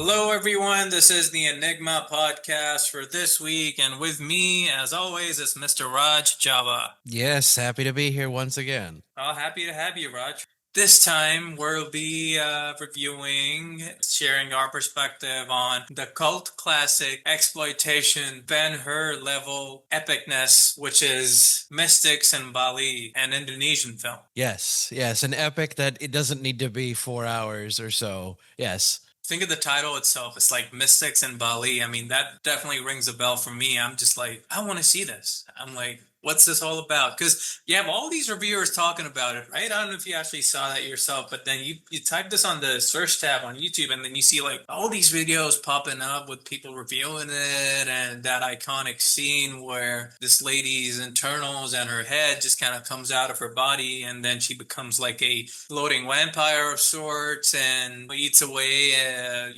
Hello, everyone. This is the Enigma podcast for this week, and with me, as always, is Mr. Raj Java. Yes, happy to be here once again. Oh, happy to have you, Raj. This time, we'll be reviewing, sharing our perspective on the cult classic exploitation Ben Hur level epicness, which is Mystics in Bali, an Indonesian film. Yes, an epic that it doesn't need to be 4 hours or so. Yes. Think of the title itself. It's like Mystics in Bali. I mean, that definitely rings a bell for me. I'm just like, I want to see this. I'm like, what's this all about? Because you have all these reviewers talking about it, right? I don't know if you actually saw that yourself, but then you type this on the search tab on YouTube, and then you see like all these videos popping up with people reviewing it, and that iconic scene where this lady's internals and her head just kind of comes out of her body, and then she becomes like a floating vampire of sorts and eats away, a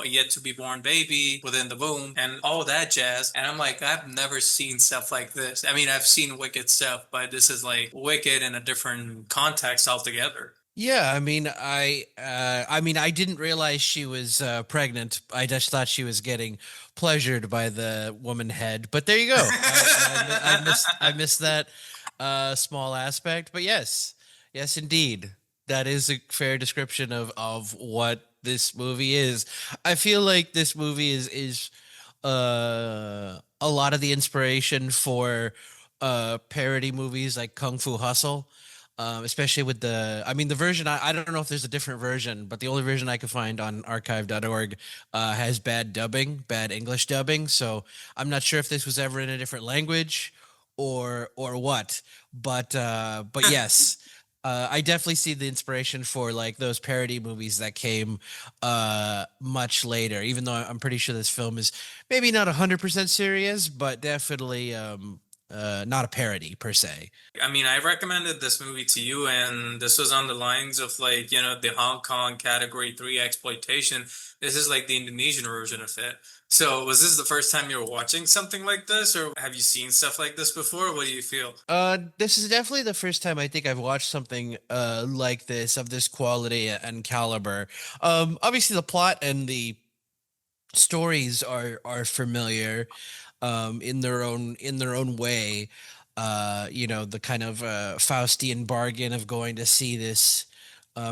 yet to be born baby within the womb and all that jazz. And I'm like, I've never seen stuff like this. I mean, I've seen Wicked stuff, but this is like Wicked in a different context altogether. Yeah, I didn't realize she was pregnant. I just thought she was getting pleasured by the woman head. But there you go. I missed that small aspect. But yes, indeed, that is a fair description of what this movie is. I feel like this movie is a lot of the inspiration for parody movies like Kung Fu Hustle, especially with the version. I don't know if there's a different version, but the only version I could find on archive.org has bad English dubbing. So I'm not sure if this was ever in a different language or what. But yes. I definitely see the inspiration for like those parody movies that came much later. Even though I'm pretty sure this film is maybe not 100% serious, but definitely not a parody per se. I mean, I recommended this movie to you, and this was on the lines of like, the Hong Kong Category 3 exploitation. This is like the Indonesian version of it. So, was this the first time you were watching something like this, or have you seen stuff like this before? What do you feel? This is definitely the first time I think I've watched something like this of this quality and caliber. Obviously the plot and the stories are familiar in their own way. The kind of Faustian bargain of going to see this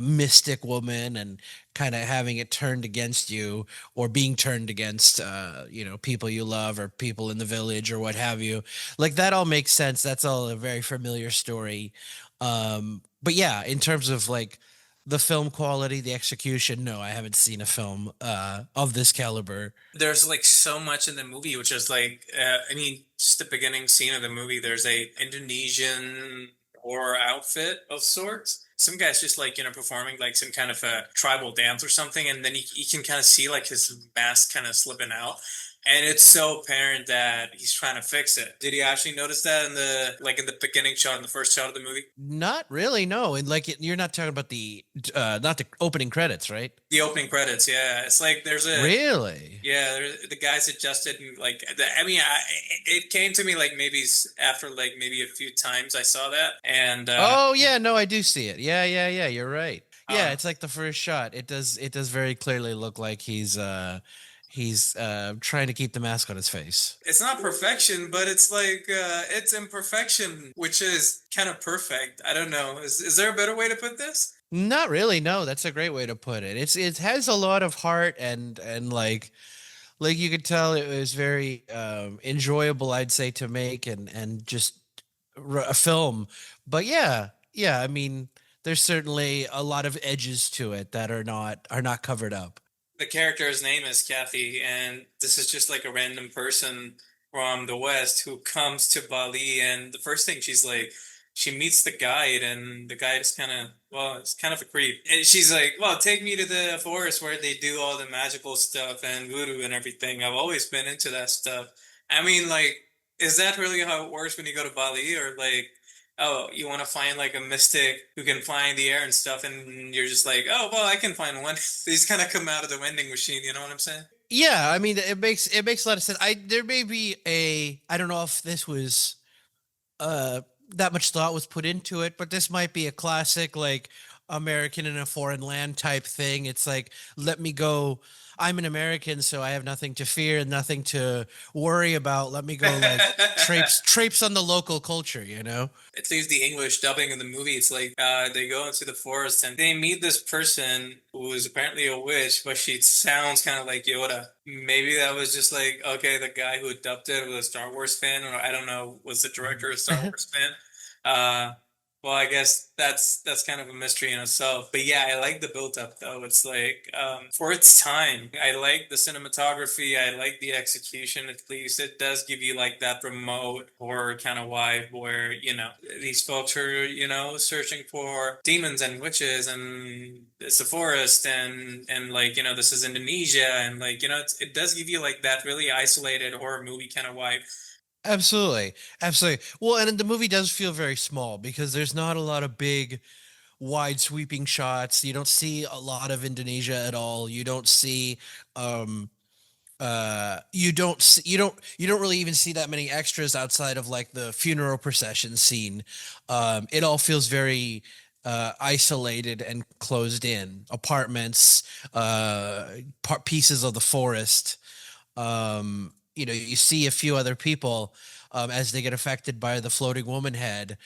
mystic woman and kind of having it turned against you or being turned against people you love or people in the village or what have you. Like that all makes sense. That's all a very familiar story. But yeah, in terms of like the film quality, the execution, no, I haven't seen a film of this caliber. There's like so much in the movie, which is like, I mean, just the beginning scene of the movie. There's a Indonesian horror outfit of sorts. Some guy's just like performing like some kind of a tribal dance or something, and then you can kind of see like his mask kind of slipping out. And it's so apparent that he's trying to fix it. Did you actually notice that in the beginning shot, in the first shot of the movie? Not really, no. And like you're not talking about the not the opening credits, right? The opening credits, yeah. It's like there's a Really? Yeah, the guys adjusted, and like I mean, it came to me like maybe after like maybe a few times I saw that, and Oh yeah, no, I do see it. Yeah, you're right. Yeah, uh, it's like the first shot. It does very clearly look like he's trying to keep the mask on his face. it's not perfection, but it's like it's imperfection, which is kind of perfect. I don't know. Is there a better way to put this? Not really, no. That's a great way to put it. It has a lot of heart and like you could tell it was very enjoyable, I'd say, to make and just a film. But yeah, I mean, there's certainly a lot of edges to it that are not covered up. The character's name is Kathy, and this is just like a random person from the West who comes to Bali. And the first thing she's like, she meets the guide, and the guide is kind of, well, it's kind of a creep. And she's like, well, take me to the forest where they do all the magical stuff and voodoo and everything. I've always been into that stuff. I mean, like, is that really how it works when you go to Bali? Or like, oh, you want to find like a mystic who can fly in the air and stuff, and you're just like, oh, well, I can find one. These kind of come out of the vending machine. You know what I'm saying? Yeah, I mean, it makes a lot of sense. There may be I don't know if this was uh that much thought was put into it, but this might be a classic like American in a foreign land type thing. It's like, let me go. I'm an American, so I have nothing to fear and nothing to worry about. Let me go like traipse on the local culture, you know? At least the English dubbing in the movie, it's like they go into the forest and they meet this person who is apparently a witch, but she sounds kind of like Yoda. Maybe that was just like, okay, the guy who dubbed it was a Star Wars fan, or I don't know, was the director a Star Wars fan? Uh, well, I guess that's kind of a mystery in itself. But yeah, I like the build up though. It's like for its time, I like the cinematography. I like the execution. At least it does give you like that remote horror kind of vibe where these folks are searching for demons and witches, and it's a forest, and like this is Indonesia, and like it does give you like that really isolated horror movie kind of vibe. Absolutely. Absolutely. Well, and the movie does feel very small because there's not a lot of big wide sweeping shots. You don't see a lot of Indonesia at all. You don't see um you don't really even see that many extras outside of like the funeral procession scene. It all feels very isolated and closed in apartments, pieces of the forest. You see a few other people as they get affected by the floating woman head,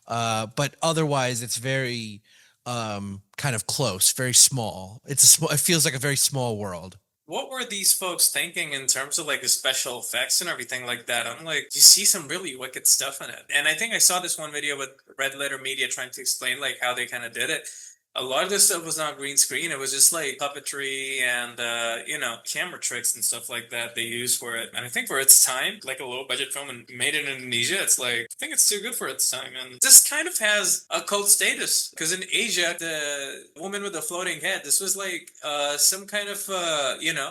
but otherwise it's very kind of close, very small. It feels like a very small world. What were these folks thinking in terms of like the special effects and everything like that? I'm like, you see some really wicked stuff in it. And I think I saw this one video with Red Letter Media trying to explain like how they kind of did it. A lot of this stuff was not green screen. It was just like puppetry and camera tricks and stuff like that they used for it. And I think for its time, like a low budget film and made in Indonesia, it's like I think it's too good for its time. And this kind of has a cult status because in Asia, the woman with the floating head, this was like some kind of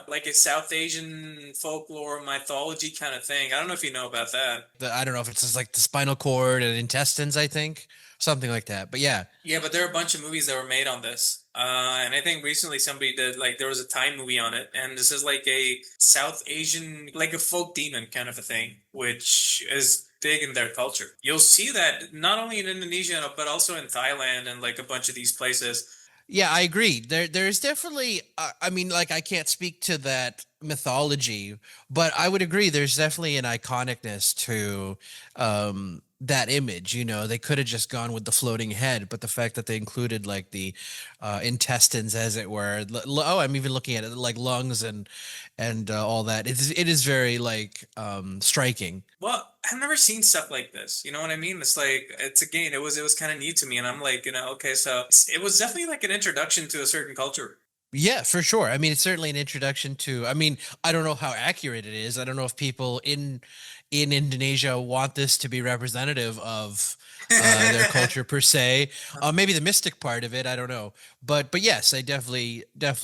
like a South Asian folklore mythology kind of thing. I don't know if you know about that. I don't know if it's just like the spinal cord and intestines, I think, something like that. But yeah, Yeah, but there are a bunch of movies that were made on this. And I think recently somebody did, like, there was a Thai movie on it. And this is like a South Asian, like a folk demon kind of a thing, which is big in their culture. You'll see that not only in Indonesia, but also in Thailand and like a bunch of these places. yeah, I agree. There's definitely. I mean, like I can't speak to that mythology, but I would agree. There's definitely an iconicness to that image. They could have just gone with the floating head, but the fact that they included like the intestines, as it were. Oh, I'm even looking at it like lungs and all that. It is very like striking. Well, I've never seen stuff like this. You know what I mean? It's like it's again, it was kind of new to me, and I'm like, okay, so it was definitely like an introduction to a certain culture. Yeah, for sure. I mean, it's certainly an introduction to. I mean, I don't know how accurate it is. I don't know if people in Indonesia want this to be representative of their culture per se. Maybe the mystic part of it. I don't know. But yes, I definitely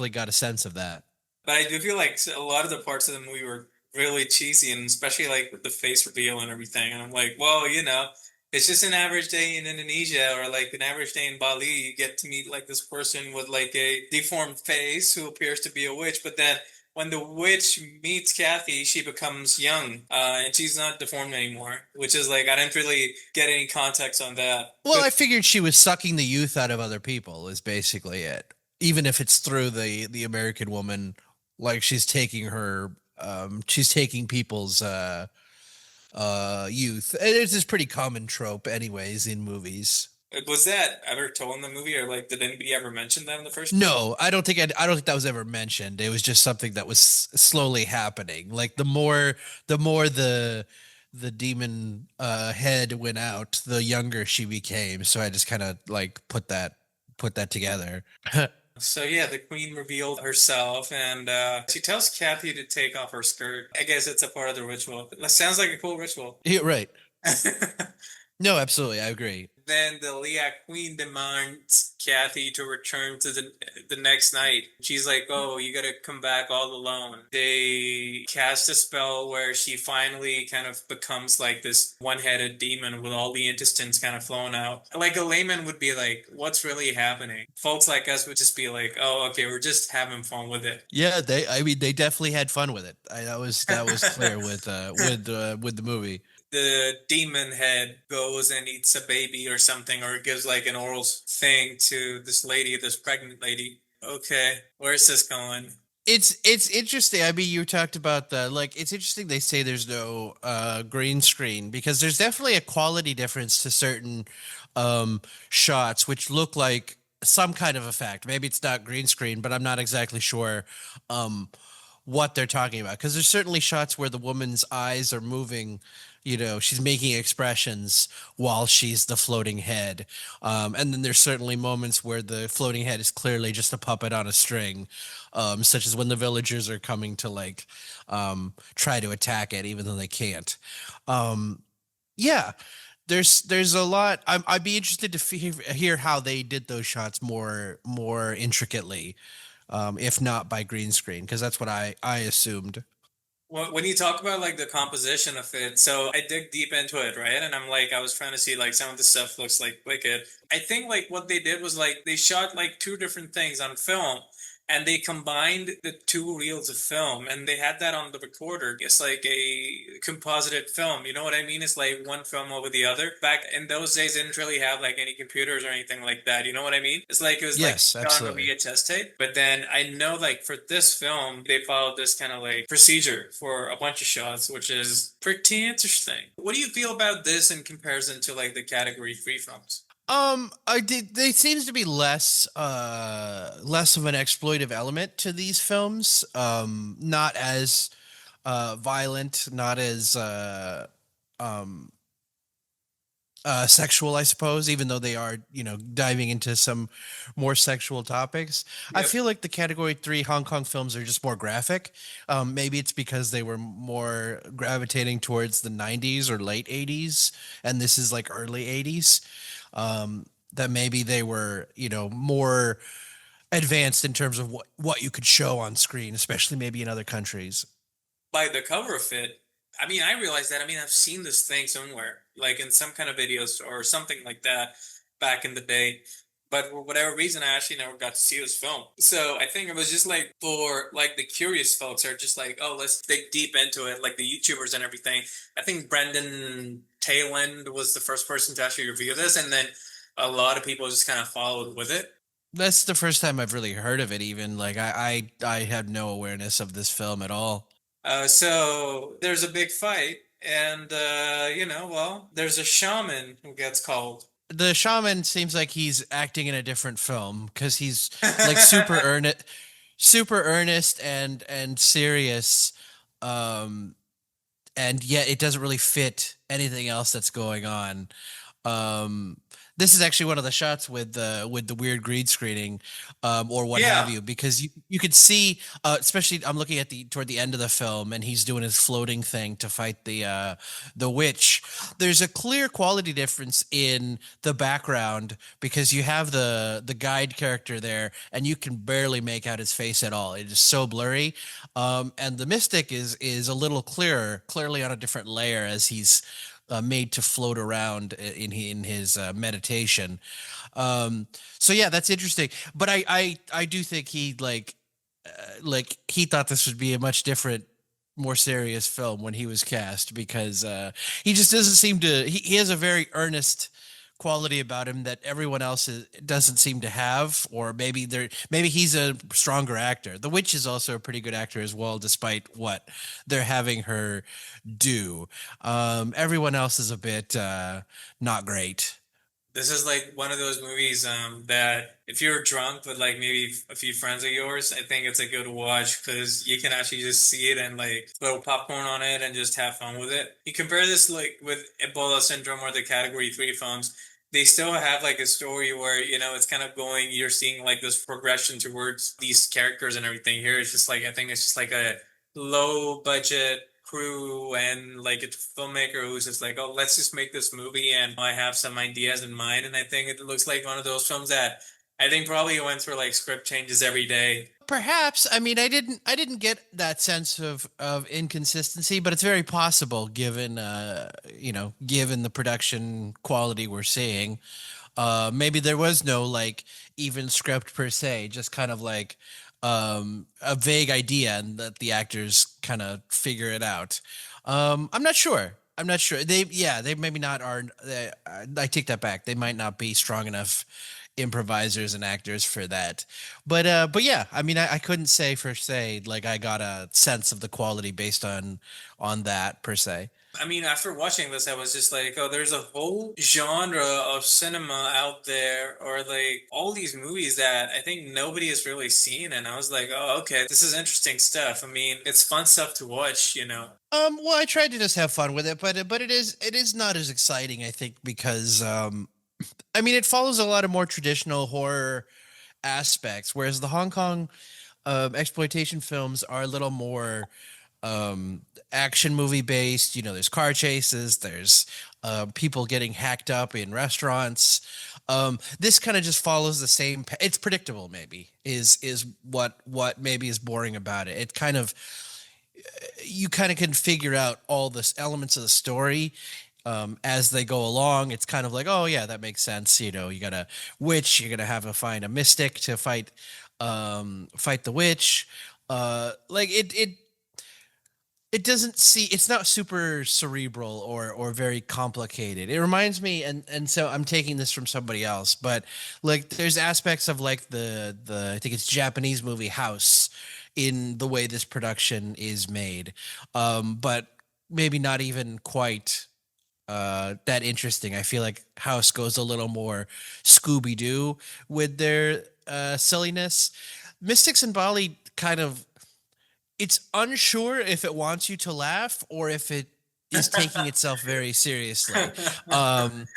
got a sense of that. But I do feel like a lot of the parts of the movie were really cheesy, and especially like with the face reveal and everything. And I'm like, well, it's just an average day in Indonesia or like an average day in Bali. You get to meet like this person with like a deformed face who appears to be a witch, but then when the witch meets Kathy, she becomes young, and she's not deformed anymore. Which is like I didn't really get any context on that. Well, I figured she was sucking the youth out of other people. Is basically it. Even if it's through the American woman, like she's taking people's youth. It's this pretty common trope anyways in movies. Was that ever told in the movie, or like did anybody ever mention that in the first place? No, I don't think that was ever mentioned. It was just something that was slowly happening. Like the more the demon head went out, the younger she became. So I just kind of like put that together. So yeah, the queen revealed herself, and she tells Kathy to take off her skirt. I guess it's a part of the ritual. That sounds like a cool ritual. Yeah, right. No, absolutely, I agree. Then the Leyak queen demands Kathy to return to the next night. She's like, "Oh, you gotta come back all alone." They cast a spell where she finally kind of becomes like this one-headed demon with all the intestines kind of flown out. Like a layman would be like, "What's really happening?" Folks like us would just be like, "Oh, okay, we're just having fun with it." Yeah, I mean, they definitely had fun with it. That was clear with with the movie. the demon head goes and eats a baby or something, or gives like an oral thing to this lady, this pregnant lady. Okay, where's this going? It's interesting. I mean, you talked about the like. It's interesting they say there's no green screen because there's definitely a quality difference to certain shots, which look like some kind of effect. Maybe it's not green screen, but I'm not exactly sure um, what they're talking about because there's certainly shots where the woman's eyes are moving. You know, she's making expressions while she's the floating head. And then there's certainly moments where the floating head is clearly just a puppet on a string, such as when the villagers are coming to like try to attack it, even though they can't. Um, yeah, there's a lot. I'd be interested to hear how they did those shots more intricately, if not by green screen, because that's what I assumed. When you talk about like the composition of it, so I dig deep into it, right? And I'm like, I was trying to see like some of the stuff looks like wicked. I think like what they did was like they shot like two different things on film, and they combined the two reels of film, and they had that on the recorder. It's like a composited film. You know what I mean? It's like one film over the other. Back in those days, they didn't really have like any computers or anything like that. You know what I mean? It's like it was like Yes, on a absolutely. VHS tape. But then I know like for this film, they followed this kind of like procedure for a bunch of shots, which is pretty interesting. What do you feel about this in comparison to like the category three films? I did. There seems to be less of an exploitive element to these films. Not as violent, not as um sexual, I suppose, even though they are, you know, diving into some more sexual topics. I Yep. feel like the category three Hong Kong films are just more graphic. Maybe it's because they were more gravitating towards the 90s or late 80s, and this is like early 80s. That maybe they were, you know, more advanced in terms of what you could show on screen, especially maybe in other countries. By the cover of it, I mean, I realized that. I mean, I've seen this thing somewhere, like in some kind of videos or something like that back in the day. But for whatever reason, I actually never got to see this film. So I think it was just like for like the curious folks are just like, oh, let's dig deep into it, like the YouTubers and everything. I think Brendan Tayland was the first person to actually review this, and then a lot of people just kind of followed with it. That's the first time I've really heard of it. Even like I had no awareness of this film at all. So there's a big fight, and well, there's a shaman who gets called. The shaman seems like he's acting in a different film because he's like super earnest and serious, um, and yet it doesn't really fit anything else that's going on. Um, this is actually one of the shots with the weird green screening, or what have Yeah, you, because you could see, especially I'm looking at the toward the end of the film, and he's doing his floating thing to fight the witch. There's a clear quality difference in the background because you have the guide character there, and you can barely make out his face at all. It is so blurry, and the mystic is a little clearer, clearly on a different layer as he's made to float around in his meditation. So yeah, that's interesting. But I do think he like he thought this would be a much different, more serious film when he was cast because he just doesn't seem to. He has a very earnest quality about him that everyone else doesn't seem to have, or maybe he's a stronger actor. The witch is also a pretty good actor as well, despite what they're having her do. Everyone else is a bit not great. this is like one of those movies that if you're drunk with like maybe a few friends of yours, I think it's a good watch because you can actually just see it and like throw popcorn on it and just have fun with it. You compare this like with Ebola syndrome or the category three films, they still have like a story where it's kind of going, you're seeing like this progression towards these characters and everything. Here it's just like I think it's just like a low budget crew and like a filmmaker who's just like, oh, let's just make this movie, and I have some ideas in mind. And I think it looks like one of those films that I think probably went through like script changes every day. Perhaps. I mean, I didn't get that sense of inconsistency, but it's very possible given given the production quality we're seeing. Maybe there was no like even script per se, just kind of like a vague idea and that the actors kind of figure it out. I'm not sure. I'm not sure. They maybe not are. I take that back. They might not be strong enough improvisers and actors for that. But yeah, I mean, I couldn't say for say like I got a sense of the quality based on that per se. I mean, after watching this, I was just like, oh, there's a whole genre of cinema out there, or like all these movies that I think nobody has really seen. And I was like, oh, okay, this is interesting stuff. I mean, it's fun stuff to watch, you know. Well, I tried to just have fun with it, but it is not as exciting, I think, because I mean, it follows a lot of more traditional horror aspects, whereas the Hong Kong exploitation films are a little more um, action movie based. You know, there's car chases, there's people getting hacked up in restaurants. This kind of just follows the same. It's predictable, maybe is what maybe is boring about it. It kind of you kind of can figure out all the elements of the story as they go along. It's kind of like, oh yeah, that makes sense. You know, you got a witch, you're gonna have to find a mystic to fight the witch. Like it doesn't see it's not super cerebral or very complicated. It reminds me, and so I'm taking this from somebody else, but like there's aspects of like the I think it's Japanese movie House in the way this production is made, but maybe not even quite that interesting. I feel like House goes a little more Scooby Doo with their silliness. Mystics in Bali kind of it's unsure if it wants you to laugh or if it is taking itself very seriously. Um,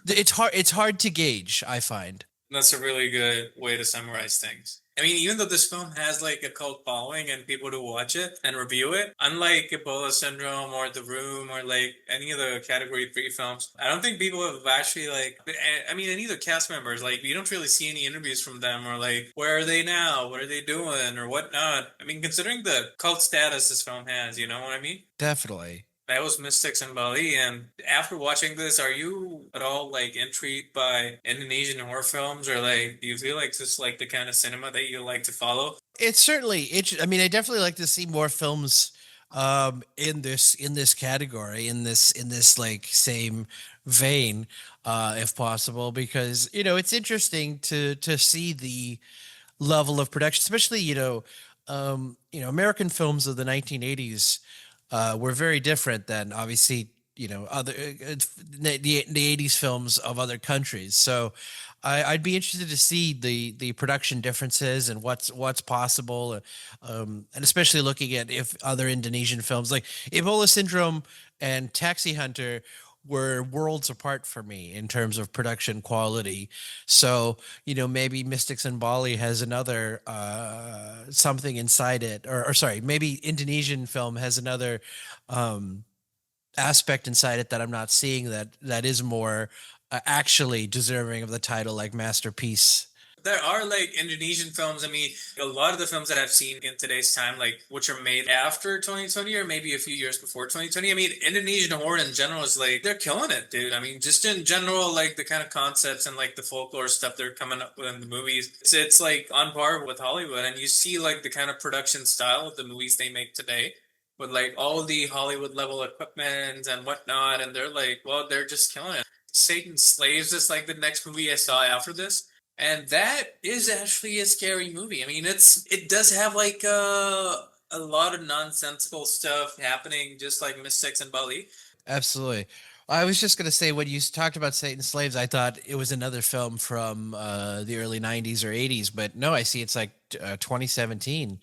it's hard to gauge, I find. That's a really good way to summarize things. I mean, even though this film has like a cult following and people to watch it and review it, unlike Ebola Syndrome or The Room or like any of the Category 3 films, I don't think people have actually like, I mean, any of the cast members, like, you don't really see any interviews from them or like, where are they now? What are they doing or whatnot? I mean, considering the cult status this film has, you know what I mean? Definitely. That was Mystics in Bali. And after watching this, are you at all like intrigued by Indonesian horror films, or like do you feel like this is like the kind of cinema that you like to follow? It's certainly I mean, I definitely like to see more films in this category in this like same vein if possible, because it's interesting to see the level of production, especially American films of the 1980s were very different than obviously other the 80s films of other countries. So I'd be interested to see the production differences and what's possible, and especially looking at if other Indonesian films like Ebola Syndrome and Taxi Hunter were worlds apart for me in terms of production quality. So, maybe Mystics in Bali has another something inside it, or sorry, maybe Indonesian film has another um, aspect inside it that I'm not seeing that is more actually deserving of the title, like masterpiece. There are like Indonesian films. I mean, a lot of the films that I've seen in today's time, like which are made after 2020 or maybe a few years before 2020. I mean, Indonesian horror in general is like they're killing it, dude. I mean, just in general, like the kind of concepts and like the folklore stuff they're coming up with in the movies, it's like on par with Hollywood. And you see like the kind of production style of the movies they make today, with like all the Hollywood level equipment and whatnot. And they're like, well, they're just killing it. Satan's Slaves is like the next movie I saw after this. And that is actually a scary movie. I mean, it does have like a lot of nonsensical stuff happening, just like Mystics and Bali. Absolutely. I was just going to say when you talked about Satan's Slaves, I thought it was another film from the early 90s or 80s, but no, I see it's like 2017,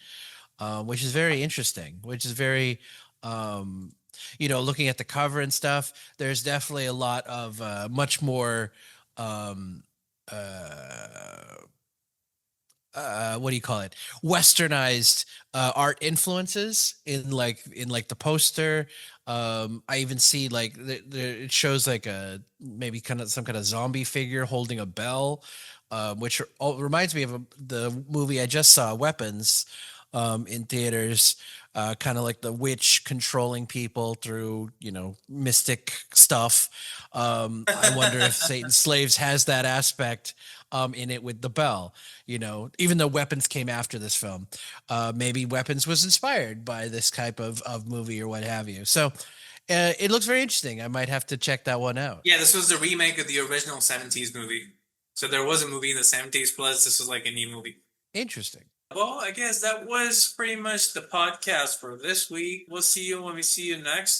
which is very interesting, which is very, looking at the cover and stuff, there's definitely a lot of much more, um, uh, what do you call it, westernized art influences in like the poster. I even see like it shows like a maybe kind of some kind of zombie figure holding a bell, which reminds me of the movie I just saw, Weapons, in theaters. Kind of like the witch controlling people through mystic stuff. I wonder if Satan's Slaves has that aspect in it with the bell. Even though Weapons came after this film, maybe Weapons was inspired by this type of movie or what have you. So It looks very interesting. I might have to check that one out. Yeah, this was the remake of the original '70s movie. So there was a movie in the '70s, plus this was like a new movie. Interesting. Well, I guess that was pretty much the podcast for this week. We'll see you when we see you next.